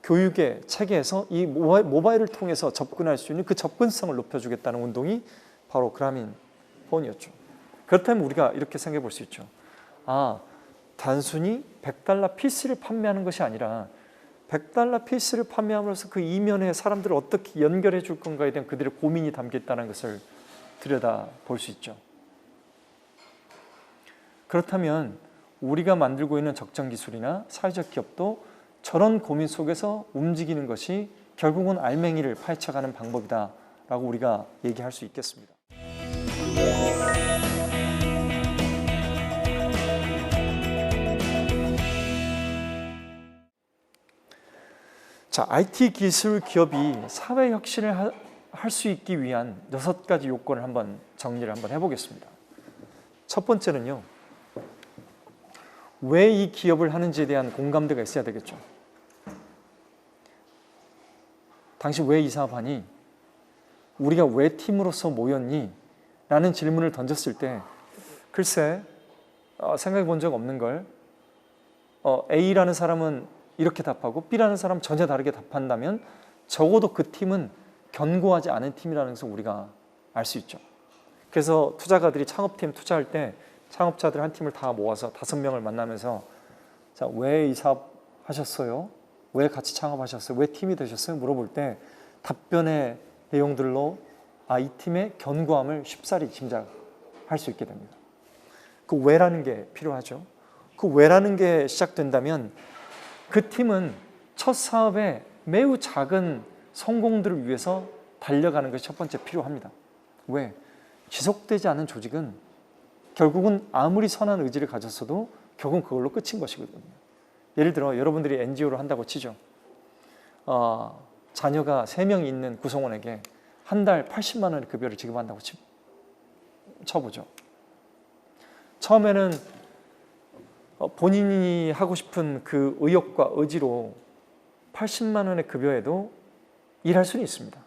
교육의 체계에서 이 모바일을 통해서 접근할 수 있는 그 접근성을 높여주겠다는 운동이 바로 그라민 폰이었죠. 그렇다면 우리가 이렇게 생각해 볼 수 있죠. 단순히 $100 PC를 판매하는 것이 아니라 $100 PC를 판매함으로써 그 이면에 사람들을 어떻게 연결해 줄 건가에 대한 그들의 고민이 담겨 있다는 것을 들여다 볼 수 있죠. 그렇다면 우리가 만들고 있는 적정 기술이나 사회적 기업도 저런 고민 속에서 움직이는 것이 결국은 알맹이를 파헤쳐가는 방법이다라고 우리가 얘기할 수 있겠습니다. 자, IT 기술 기업이 사회 혁신을 할 수 있기 위한 6가지 요건을 한번 정리를 한번 해보겠습니다. 첫 번째는요, 왜 이 기업을 하는지에 대한 공감대가 있어야 되겠죠. 당신 왜 이 사업하니? 우리가 왜 팀으로서 모였니? 라는 질문을 던졌을 때 글쎄 생각해 본 적 없는 걸 A라는 사람은 이렇게 답하고 B라는 사람은 전혀 다르게 답한다면 적어도 그 팀은 견고하지 않은 팀이라는 것을 우리가 알 수 있죠. 그래서 투자가들이 창업팀 투자할 때 창업자들 한 팀을 다 모아서 5명을 만나면서 자, 왜 이 사업 하셨어요? 왜 같이 창업하셨어요? 왜 팀이 되셨어요? 물어볼 때 답변의 내용들로 이 팀의 견고함을 쉽사리 짐작할 수 있게 됩니다. 그 왜라는 게 필요하죠. 그 왜라는 게 시작된다면 그 팀은 첫 사업에 매우 작은 성공들을 위해서 달려가는 것이 첫 번째 필요합니다. 왜? 지속되지 않은 조직은 결국은 아무리 선한 의지를 가졌어도 결국은 그걸로 끝인 것이거든요. 예를 들어 여러분들이 NGO를 한다고 치죠. 자녀가 3명이 있는 구성원에게 한 달 80만 원의 급여를 지급한다고 쳐보죠. 처음에는 본인이 하고 싶은 그 의욕과 의지로 80만 원의 급여에도 일할 수는 있습니다.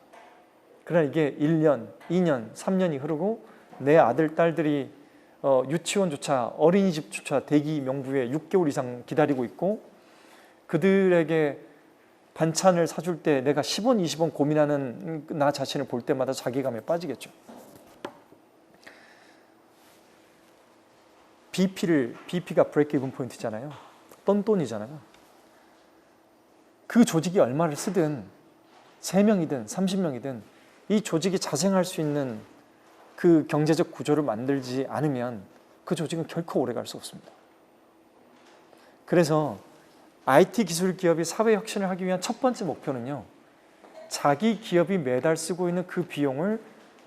그러나 이게 1년, 2년, 3년이 흐르고 내 아들, 딸들이 유치원조차 어린이집조차 대기 명부에 6개월 이상 기다리고 있고 그들에게 반찬을 사줄 때 내가 10원, 20원 고민하는 나 자신을 볼 때마다 자괴감에 빠지겠죠. BP가 브레이크 이븐 포인트잖아요. 똔똔이잖아요. 그 조직이 얼마를 쓰든 3명이든 30명이든 이 조직이 자생할 수 있는 그 경제적 구조를 만들지 않으면 그 조직은 결코 오래 갈 수 없습니다. 그래서 IT 기술 기업이 사회 혁신을 하기 위한 첫 번째 목표는요, 자기 기업이 매달 쓰고 있는 그 비용을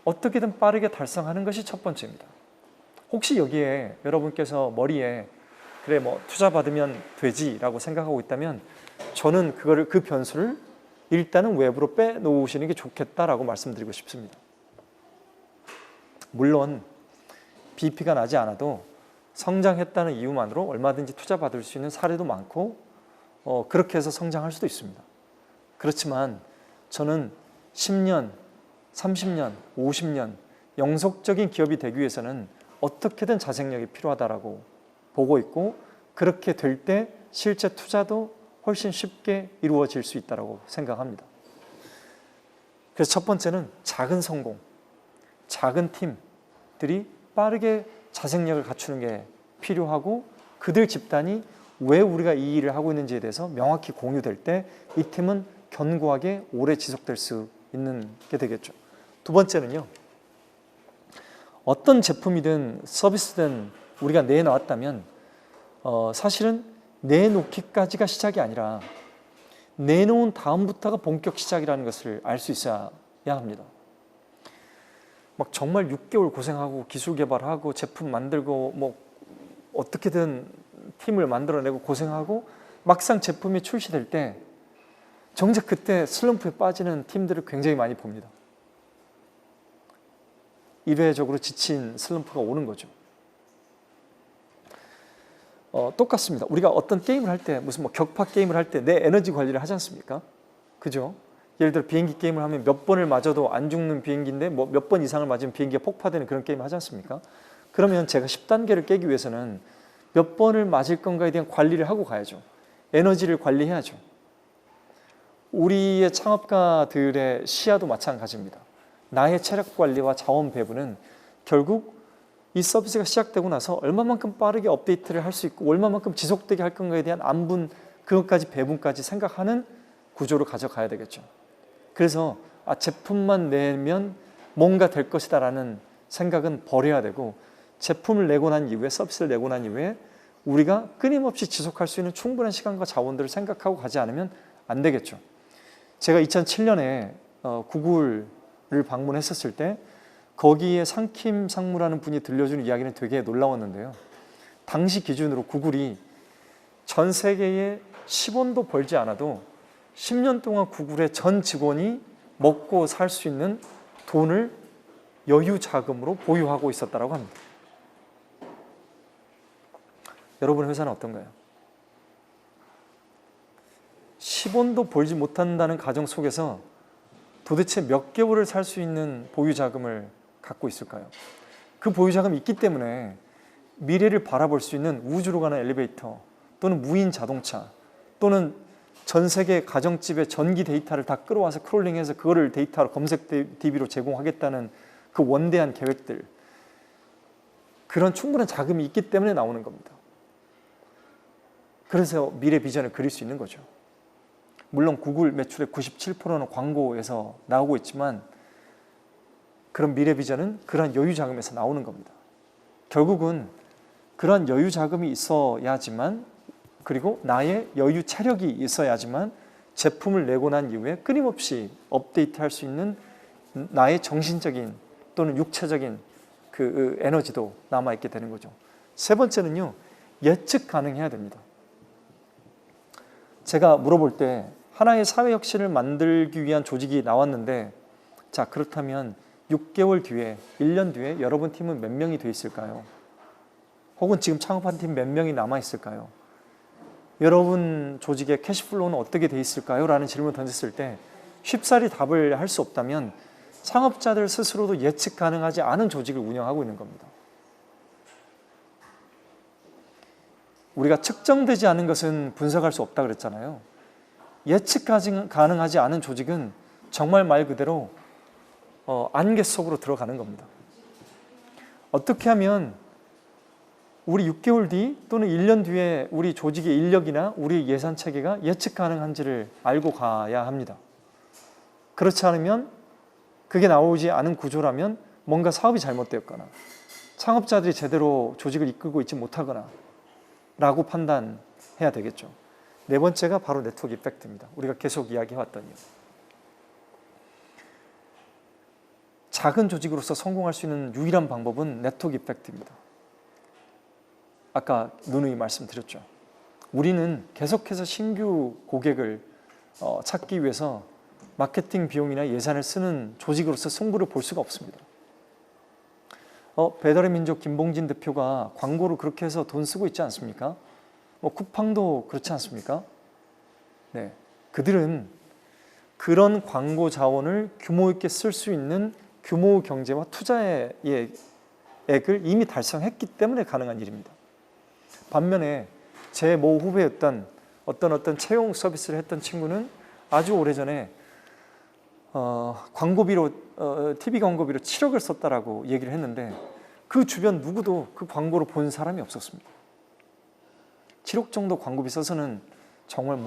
어떻게든 빠르게 달성하는 것이 첫 번째입니다. 혹시 여기에 여러분께서 머리에 그래 뭐 투자 받으면 되지라고 생각하고 있다면 저는 그 변수를 일단은 외부로 빼놓으시는 게 좋겠다라고 말씀드리고 싶습니다. 물론 BP가 나지 않아도 성장했다는 이유만으로 얼마든지 투자 받을 수 있는 사례도 많고 그렇게 해서 성장할 수도 있습니다. 그렇지만 저는 10년, 30년, 50년 영속적인 기업이 되기 위해서는 어떻게든 자생력이 필요하다라고 보고 있고 그렇게 될 때 실제 투자도 훨씬 쉽게 이루어질 수 있다고 생각합니다. 그래서 첫 번째는 작은 성공, 작은 팀들이 빠르게 자생력을 갖추는 게 필요하고 그들 집단이 왜 우리가 이 일을 하고 있는지에 대해서 명확히 공유될 때 이 팀은 견고하게 오래 지속될 수 있는 게 되겠죠. 두 번째는요. 어떤 제품이든 서비스든 우리가 내놓았다면 사실은 내놓기까지가 시작이 아니라 내놓은 다음부터가 본격 시작이라는 것을 알 수 있어야 합니다. 막 정말 6개월 고생하고 기술 개발하고 제품 만들고 뭐 어떻게든 팀을 만들어내고 고생하고 막상 제품이 출시될 때 정작 그때 슬럼프에 빠지는 팀들을 굉장히 많이 봅니다. 이례적으로 지친 슬럼프가 오는 거죠. 똑같습니다. 우리가 어떤 게임을 할 때 무슨 뭐 격파 게임을 할 때 내 에너지 관리를 하지 않습니까? 그죠? 예를 들어 비행기 게임을 하면 몇 번을 맞아도 안 죽는 비행기인데 뭐 몇 번 이상을 맞으면 비행기가 폭파되는 그런 게임을 하지 않습니까? 그러면 제가 10단계를 깨기 위해서는 몇 번을 맞을 건가에 대한 관리를 하고 가야죠. 에너지를 관리해야죠. 우리의 창업가들의 시야도 마찬가지입니다. 나의 체력 관리와 자원 배분은 결국 이 서비스가 시작되고 나서 얼마만큼 빠르게 업데이트를 할 수 있고 얼마만큼 지속되게 할 건가에 대한 안분, 그것까지 배분까지 생각하는 구조로 가져가야 되겠죠. 그래서 제품만 내면 뭔가 될 것이다 라는 생각은 버려야 되고 제품을 내고 난 이후에 서비스를 내고 난 이후에 우리가 끊임없이 지속할 수 있는 충분한 시간과 자원들을 생각하고 가지 않으면 안 되겠죠. 제가 2007년에 구글을 방문했었을 때 거기에 상킴 상무라는 분이 들려주는 이야기는 되게 놀라웠는데요. 당시 기준으로 구글이 전 세계에 10원도 벌지 않아도 10년 동안 구글의 전 직원이 먹고 살 수 있는 돈을 여유 자금으로 보유하고 있었다고 합니다. 여러분 회사는 어떤가요? 10원도 벌지 못한다는 가정 속에서 도대체 몇 개월을 살 수 있는 보유 자금을 갖고 있을까요? 그 보유자금이 있기 때문에 미래를 바라볼 수 있는 우주로 가는 엘리베이터 또는 무인 자동차 또는 전 세계 가정집의 전기 데이터를 다 끌어와서 크롤링해서 그거를 데이터로 검색 DB로 제공하겠다는 그 원대한 계획들, 그런 충분한 자금이 있기 때문에 나오는 겁니다. 그래서 미래 비전을 그릴 수 있는 거죠. 물론 구글 매출의 97%는 광고에서 나오고 있지만 그런 미래 비전은 그러한 여유 자금에서 나오는 겁니다. 결국은 그러한 여유 자금이 있어야지만, 그리고 나의 여유 체력이 있어야지만 제품을 내고 난 이후에 끊임없이 업데이트할 수 있는 나의 정신적인 또는 육체적인 그 에너지도 남아있게 되는 거죠. 세 번째는요, 예측 가능해야 됩니다. 제가 물어볼 때 하나의 사회혁신을 만들기 위한 조직이 나왔는데, 자, 그렇다면 6개월 뒤에, 1년 뒤에 여러분 팀은 몇 명이 돼 있을까요? 혹은 지금 창업한 팀 몇 명이 남아 있을까요? 여러분 조직의 캐시플로우는 어떻게 돼 있을까요? 라는 질문을 던졌을 때 쉽사리 답을 할 수 없다면 창업자들 스스로도 예측 가능하지 않은 조직을 운영하고 있는 겁니다. 우리가 측정되지 않은 것은 분석할 수 없다 그랬잖아요. 예측 가능하지 않은 조직은 정말 말 그대로 안개 속으로 들어가는 겁니다. 어떻게 하면 우리 6개월 뒤 또는 1년 뒤에 우리 조직의 인력이나 우리 예산 체계가 예측 가능한지를 알고 가야 합니다. 그렇지 않으면, 그게 나오지 않은 구조라면 뭔가 사업이 잘못되었거나 창업자들이 제대로 조직을 이끌고 있지 못하거나 라고 판단해야 되겠죠. 네 번째가 바로 네트워크 이펙트입니다. 우리가 계속 이야기해왔던 이유. 작은 조직으로서 성공할 수 있는 유일한 방법은 네트워크 이펙트입니다. 아까 누누이 말씀드렸죠. 우리는 계속해서 신규 고객을 찾기 위해서 마케팅 비용이나 예산을 쓰는 조직으로서 승부를 볼 수가 없습니다. 배달의 민족 김봉진 대표가 광고를 그렇게 해서 돈 쓰고 있지 않습니까? 쿠팡도 그렇지 않습니까? 네, 그들은 그런 광고 자원을 규모 있게 쓸 수 있는 규모 경제와 투자의 액을 이미 달성했기 때문에 가능한 일입니다. 반면에 제 모 후배였던 어떤 채용 서비스를 했던 친구는 아주 오래전에 광고비로 TV 광고비로 7억을 썼다라고 얘기를 했는데 그 주변 누구도 그 광고를 본 사람이 없었습니다. 7억 정도 광고비 써서는 정말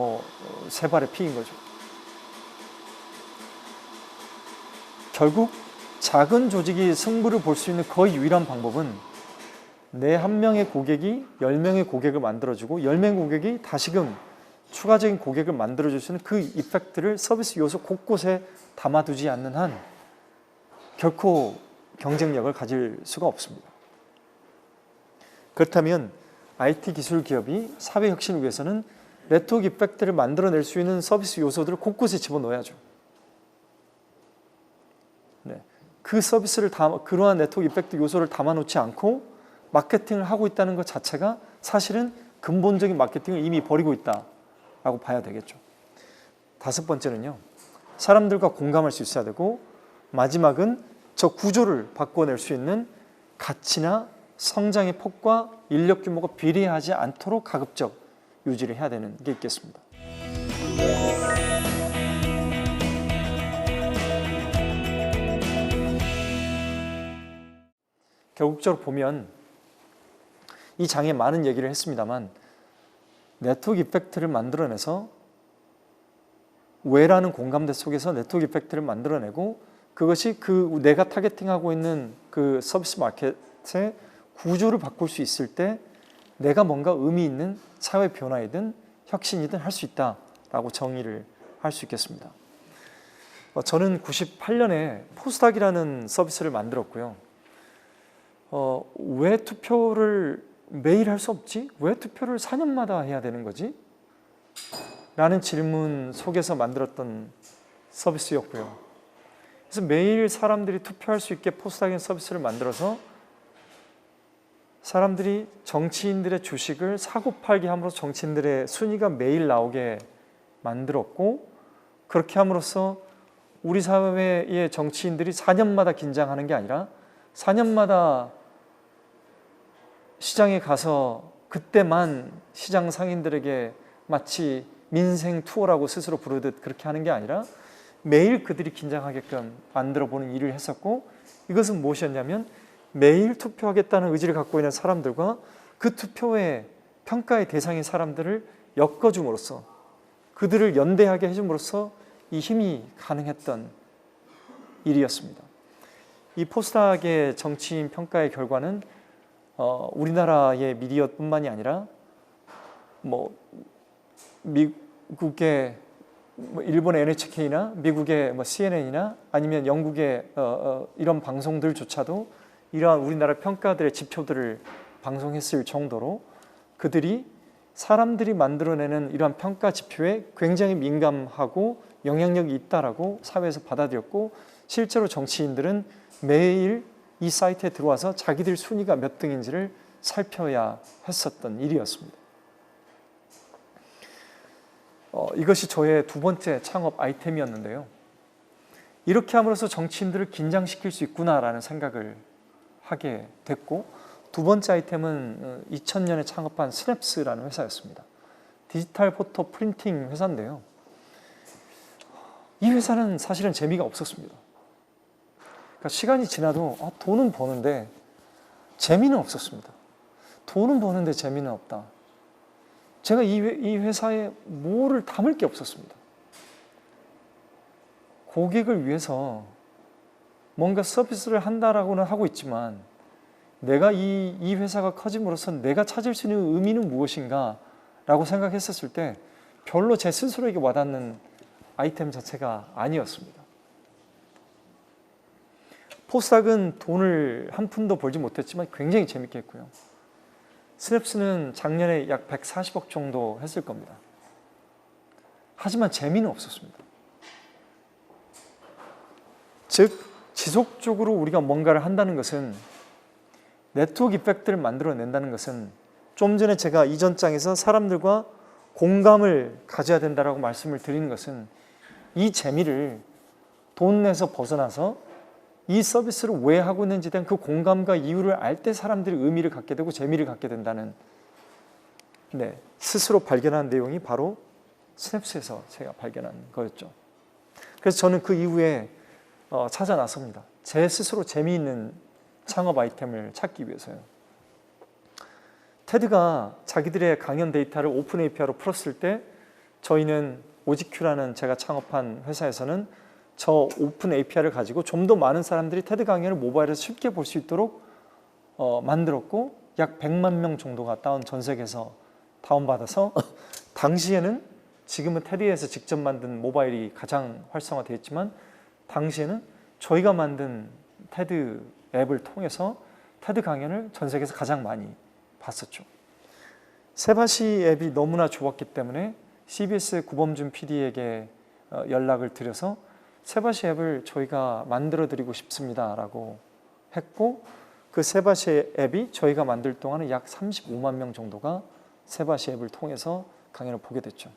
세 발의 피인 거죠. 결국 작은 조직이 승부를 볼 수 있는 거의 유일한 방법은 내 한 명의 고객이 10명의 고객을 만들어주고 10명의 고객이 다시금 추가적인 고객을 만들어줄 수 있는 그 이펙트를 서비스 요소 곳곳에 담아두지 않는 한 결코 경쟁력을 가질 수가 없습니다. 그렇다면 IT 기술 기업이 사회 혁신을 위해서는 네트워크 이펙트를 만들어낼 수 있는 서비스 요소들을 곳곳에 집어넣어야죠. 네. 그 서비스를 그러한 네트워크 이펙트 요소를 담아놓지 않고 마케팅을 하고 있다는 것 자체가 사실은 근본적인 마케팅을 이미 버리고 있다라고 봐야 되겠죠. 다섯 번째는요, 사람들과 공감할 수 있어야 되고, 마지막은 저 구조를 바꿔낼 수 있는 가치나 성장의 폭과 인력 규모가 비례하지 않도록 가급적 유지를 해야 되는 게 있겠습니다. 결국적으로 보면 이 장에 많은 얘기를 했습니다만 네트워크 이펙트를 만들어내서 왜라는 공감대 속에서 네트워크 이펙트를 만들어내고 그것이 내가 타겟팅하고 있는 그 서비스 마켓의 구조를 바꿀 수 있을 때 내가 뭔가 의미 있는 사회 변화이든 혁신이든 할 수 있다라고 정의를 할 수 있겠습니다. 저는 98년에 포스닥이라는 서비스를 만들었고요. 왜 투표를 매일 할 수 없지? 왜 투표를 4년마다 해야 되는 거지? 라는 질문 속에서 만들었던 서비스였고요. 그래서 매일 사람들이 투표할 수 있게 포스닥인 서비스를 만들어서 사람들이 정치인들의 주식을 사고 팔기 함으로써 정치인들의 순위가 매일 나오게 만들었고, 그렇게 함으로써 우리 사회의 정치인들이 4년마다 긴장하는 게 아니라 4년마다 시장에 가서 그때만 시장 상인들에게 마치 민생 투어라고 스스로 부르듯 그렇게 하는 게 아니라 매일 그들이 긴장하게끔 만들어 보는 일을 했었고, 이것은 무엇이었냐면 매일 투표하겠다는 의지를 갖고 있는 사람들과 그 투표의 평가의 대상인 사람들을 엮어줌으로써, 그들을 연대하게 해줌으로써 이 힘이 가능했던 일이었습니다. 이 포스닥의 정치인 평가의 결과는 우리나라의 미디어뿐만이 아니라 미국의 일본의 NHK나 미국의 CNN이나 아니면 영국의 이런 방송들조차도 이러한 우리나라 평가들의 지표들을 방송했을 정도로 그들이 사람들이 만들어내는 이러한 평가 지표에 굉장히 민감하고 영향력이 있다라고 사회에서 받아들였고, 실제로 정치인들은 매일 이 사이트에 들어와서 자기들 순위가 몇 등인지를 살펴야 했었던 일이었습니다. 이것이 저의 두 번째 창업 아이템이었는데요. 이렇게 함으로써 정치인들을 긴장시킬 수 있구나라는 생각을 하게 됐고, 두 번째 아이템은 2000년에 창업한 스냅스라는 회사였습니다. 디지털 포토 프린팅 회사인데요. 이 회사는 사실은 재미가 없었습니다. 그러니까 시간이 지나도 돈은 버는데 재미는 없었습니다. 돈은 버는데 재미는 없다. 제가 이 회사에 뭐를 담을 게 없었습니다. 고객을 위해서 뭔가 서비스를 한다라고는 하고 있지만, 내가 이 회사가 커짐으로써 내가 찾을 수 있는 의미는 무엇인가 라고 생각했었을 때 별로 제 스스로에게 와닿는 아이템 자체가 아니었습니다. 포스닥은 돈을 한 푼도 벌지 못했지만 굉장히 재밌게 했고요. 스냅스는 작년에 약 140억 정도 했을 겁니다. 하지만 재미는 없었습니다. 즉, 지속적으로 우리가 뭔가를 한다는 것은, 네트워크 이펙트를 만들어낸다는 것은, 좀 전에 제가 이전 장에서 사람들과 공감을 가져야 된다고 말씀을 드리는 것은, 이 재미를 돈 내서 벗어나서 이 서비스를 왜 하고 있는지에 대한 그 공감과 이유를 알 때 사람들이 의미를 갖게 되고 재미를 갖게 된다는, 스스로 발견한 내용이 바로 스냅스에서 제가 발견한 거였죠. 그래서 저는 그 이후에 찾아 나섭니다. 제 스스로 재미있는 창업 아이템을 찾기 위해서요. 테드가 자기들의 강연 데이터를 오픈 API로 풀었을 때, 저희는 오지큐라는 제가 창업한 회사에서는 저 오픈 API를 가지고 좀 더 많은 사람들이 테드 강연을 모바일에서 쉽게 볼 수 있도록 만들었고, 약 100만 명 정도가 전 세계에서 다운받아서 당시에는, 지금은 테드에서 직접 만든 모바일이 가장 활성화되어 있지만, 당시에는 저희가 만든 테드 앱을 통해서 테드 강연을 전 세계에서 가장 많이 봤었죠. 세바시 앱이 너무나 좋았기 때문에 CBS 구범준 PD에게 연락을 드려서 세바시 앱을 저희가 만들어 드리고 싶습니다 라고 했고, 그 세바시 앱이 저희가 만들 동안에 약 35만 명 정도가 세바시 앱을 통해서 강연을 보게 됐죠.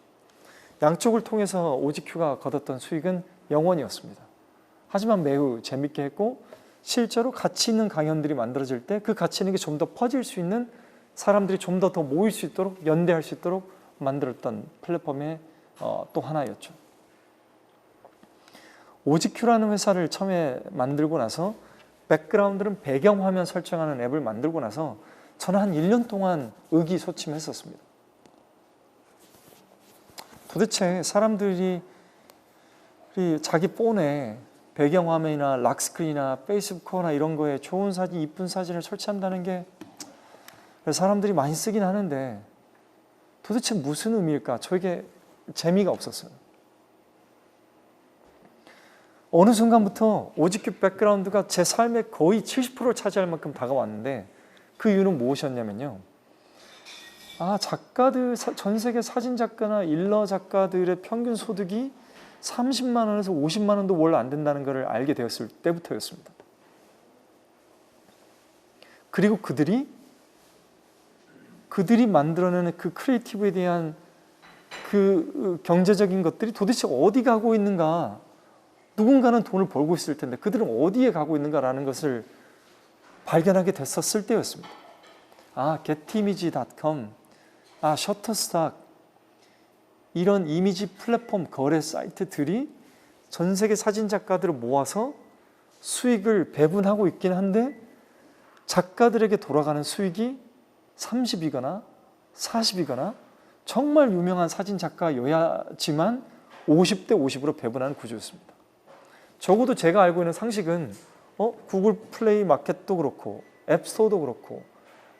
양쪽을 통해서 오지큐가 거뒀던 수익은 0원이었습니다. 하지만 매우 재밌게 했고, 실제로 가치 있는 강연들이 만들어질 때 그 가치 있는 게 좀 더 퍼질 수 있는, 사람들이 좀 더 모일 수 있도록, 연대할 수 있도록 만들었던 플랫폼의 또 하나였죠. 오지큐라는 회사를 처음에 만들고 나서, 백그라운드는 배경화면 설정하는 앱을 만들고 나서 저는 한 1년 동안 의기소침했었습니다. 도대체 사람들이 자기 폰에 배경화면이나 락스크린이나 페이스북 커버나 이런 거에 좋은 사진, 이쁜 사진을 설치한다는 게 사람들이 많이 쓰긴 하는데 도대체 무슨 의미일까? 저에게 재미가 없었어요. 어느 순간부터 오지큐 백그라운드가 제 삶의 거의 70%를 차지할 만큼 다가왔는데, 그 이유는 무엇이었냐면요. 작가들, 전 세계 사진 작가나 일러 작가들의 평균 소득이 30만 원에서 50만 원도 월 안 된다는 것을 알게 되었을 때부터였습니다. 그리고 그들이 만들어내는 그 크리에이티브에 대한 그 경제적인 것들이 도대체 어디 가고 있는가, 누군가는 돈을 벌고 있을 텐데 그들은 어디에 가고 있는가라는 것을 발견하게 됐었을 때였습니다. getImage.com, 셔터스탁, 이런 이미지 플랫폼 거래 사이트들이 전 세계 사진 작가들을 모아서 수익을 배분하고 있긴 한데 작가들에게 돌아가는 수익이 30이거나 40이거나 정말 유명한 사진 작가여야지만 50대 50으로 배분하는 구조였습니다. 적어도 제가 알고 있는 상식은 구글 플레이 마켓도 그렇고 앱스토어도 그렇고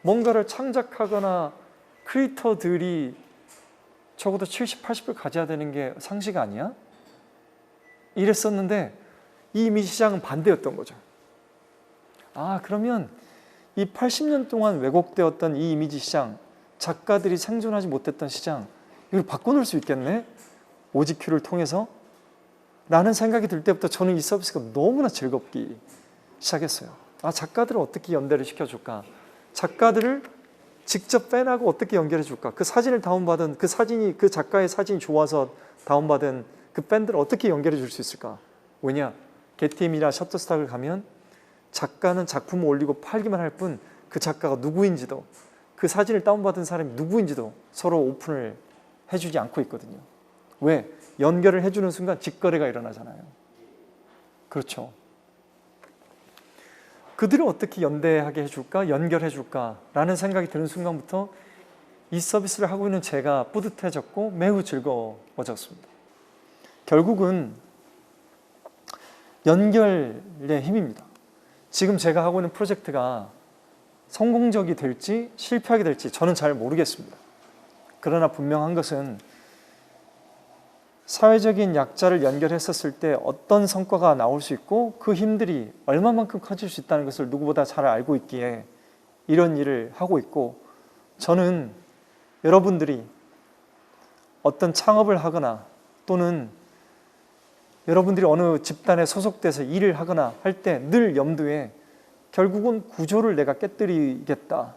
뭔가를 창작하거나 크리에이터들이 적어도 70, 80을 가져야 되는 게 상식 아니야? 이랬었는데 이 이미지 시장은 반대였던 거죠. 그러면 이 80년 동안 왜곡되었던 이 이미지 시장, 작가들이 생존하지 못했던 시장, 이걸 바꿔놓을 수 있겠네? 오지큐를 통해서? 라는 생각이 들 때부터 저는 이 서비스가 너무나 즐겁기 시작했어요. 작가들을 어떻게 연대를 시켜줄까? 작가들을 직접 팬하고 어떻게 연결해 줄까? 그 사진을 다운받은 그 작가의 사진이 좋아서 다운받은 그 팬들을 어떻게 연결해 줄 수 있을까? 왜냐? getImage나 셔터스탁을 가면 작가는 작품을 올리고 팔기만 할 뿐 그 작가가 누구인지도 그 사진을 다운받은 사람이 누구인지도 서로 오픈을 해주지 않고 있거든요. 왜? 연결을 해주는 순간 직거래가 일어나잖아요. 그렇죠. 그들을 어떻게 연대하게 해줄까? 연결해줄까? 라는 생각이 드는 순간부터 이 서비스를 하고 있는 제가 뿌듯해졌고 매우 즐거워졌습니다. 결국은 연결의 힘입니다. 지금 제가 하고 있는 프로젝트가 성공적이 될지 실패하게 될지 저는 잘 모르겠습니다. 그러나 분명한 것은 사회적인 약자를 연결했었을 때 어떤 성과가 나올 수 있고 그 힘들이 얼마만큼 커질 수 있다는 것을 누구보다 잘 알고 있기에 이런 일을 하고 있고, 저는 여러분들이 어떤 창업을 하거나 또는 여러분들이 어느 집단에 소속돼서 일을 하거나 할 때 늘 염두에 결국은 구조를 내가 깨뜨리겠다,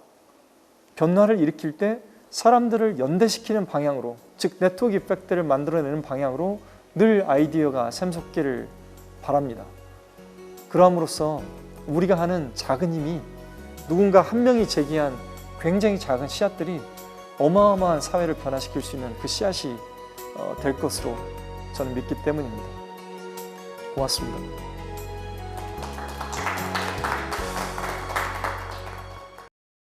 변화를 일으킬 때 사람들을 연대시키는 방향으로, 즉 네트워크 이펙트를 만들어내는 방향으로 늘 아이디어가 샘솟기를 바랍니다. 그럼으로써 우리가 하는 작은 힘이 누군가 한 명이 제기한 굉장히 작은 씨앗들이 어마어마한 사회를 변화시킬 수 있는 그 씨앗이 될 것으로 저는 믿기 때문입니다. 고맙습니다.